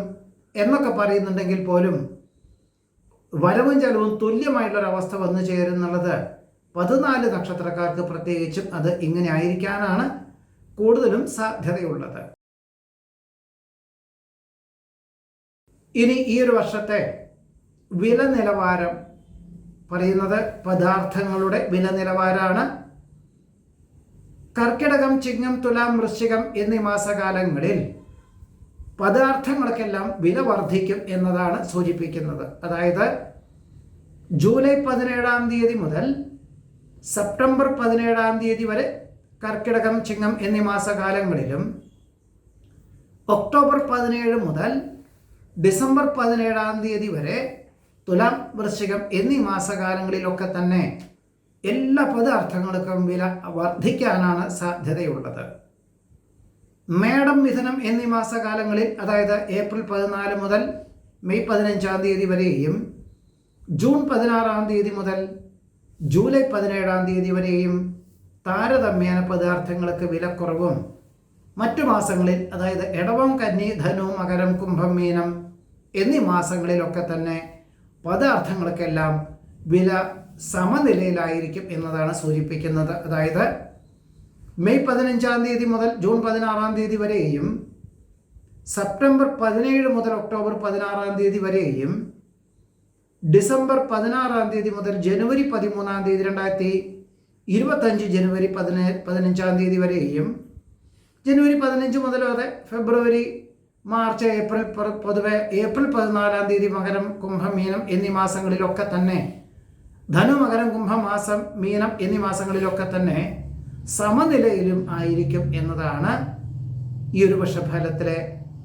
എന്നൊക്കെ പറയുന്നുണ്ടെങ്കിൽ പോലും വരവും ചെലവും തുല്യമായിട്ടുള്ളൊരവസ്ഥ വന്നു ചേരുന്നുള്ളത് 14 നക്ഷത്രക്കാർക്ക് പ്രത്യേകിച്ചും അത് ഇങ്ങനെ ആയിരിക്കാനാണ് കൂടുതലും സാധ്യതയുള്ളത്. ഇനി ഈ ഒരു വർഷത്തെ വില നിലവാരം പറയുന്നത് പദാർത്ഥങ്ങളുടെ വില നിലവാരമാണ്. കർക്കിടകം, ചിങ്ങം, തുലാം, വൃശ്ചികം എന്നീ മാസകാലങ്ങളിൽ പദാർത്ഥങ്ങൾക്കെല്ലാം വില വർദ്ധിക്കും എന്നതാണ് സൂചിപ്പിക്കുന്നത്. അതായത് ജൂലൈ 17-ാം തീയതി മുതൽ സെപ്റ്റംബർ 17-ാം തീയതി വരെ കർക്കിടകം, ചിങ്ങം എന്നീ മാസകാലങ്ങളിലും ഒക്ടോബർ 17 മുതൽ ഡിസംബർ 17-ാം തീയതി വരെ തുലാം, വൃശ്ചികം എന്നീ മാസകാലങ്ങളിലൊക്കെ തന്നെ എല്ലാ പദാർത്ഥങ്ങൾക്കും വില വർദ്ധിക്കാനാണ് സാധ്യതയുള്ളത്. മേടം, മിഥുനം എന്നീ മാസകാലങ്ങളിൽ അതായത് ഏപ്രിൽ 14 മുതൽ മെയ് 15-ാം തീയതി വരെയും ജൂൺ 16-ാം തീയതി മുതൽ ജൂലൈ 17-ാം തീയതി വരെയും താരതമ്യേന പദാർത്ഥങ്ങൾക്ക് വിലക്കുറവും മറ്റു മാസങ്ങളിൽ അതായത് ഇടവം, കന്നി, ധനു, മകരം, കുംഭം, മീനം എന്നീ മാസങ്ങളിലൊക്കെ തന്നെ പദാർത്ഥങ്ങൾക്കെല്ലാം വില സമനിലയിലായിരിക്കും എന്നതാണ് സൂചിപ്പിക്കുന്നത്. അതായത് മെയ് 15-ാം തീയതി മുതൽ ജൂൺ 16-ാം തീയതി വരെയും സെപ്റ്റംബർ 17 മുതൽ ഒക്ടോബർ 16-ാം തീയതി വരെയും ഡിസംബർ 16-ാം തീയതി മുതൽ ജനുവരി 13-ാം തീയതി 2025 ജനുവരി 15-ാം തീയതി വരെയും ജനുവരി 15 മുതൽ അതെ ഫെബ്രുവരി, മാർച്ച്, ഏപ്രിൽ, പൊതുവെ ഏപ്രിൽ 14-ാം തീയതി മകരം, കുംഭം, മീനം എന്നീ മാസങ്ങളിലൊക്കെ തന്നെ ധനു, മകരം, കുംഭം മാസം, മീനം എന്നീ മാസങ്ങളിലൊക്കെ തന്നെ സമനിലയിലും ആയിരിക്കും എന്നതാണ് ഈ ഒരു വർഷഫലത്തിലെ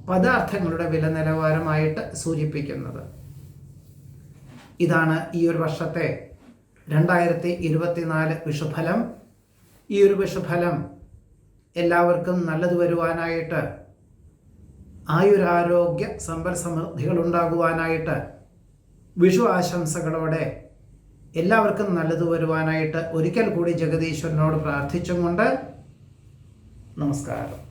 പദാർത്ഥങ്ങളുടെ വില നിലവാരമായിട്ട് സൂചിപ്പിക്കുന്നത്. ഇതാണ് ഈ ഒരു വർഷത്തെ 2024 വിഷുഫലം. ഈ ഒരു വിഷുഫലം എല്ലാവർക്കും നല്ലത് വരുവാനായിട്ട്, ആയുരാരോഗ്യ സമ്പൽ സമൃദ്ധികൾ ഉണ്ടാകുവാനായിട്ട്, വിഷു ആശംസകളോടെ എല്ലാവർക്കും നല്ലത് വരുവാനായിട്ട് ഒരിക്കൽ കൂടി ജഗദീശ്വരനോട് പ്രാർത്ഥിച്ചും കൊണ്ട് നമസ്കാരം.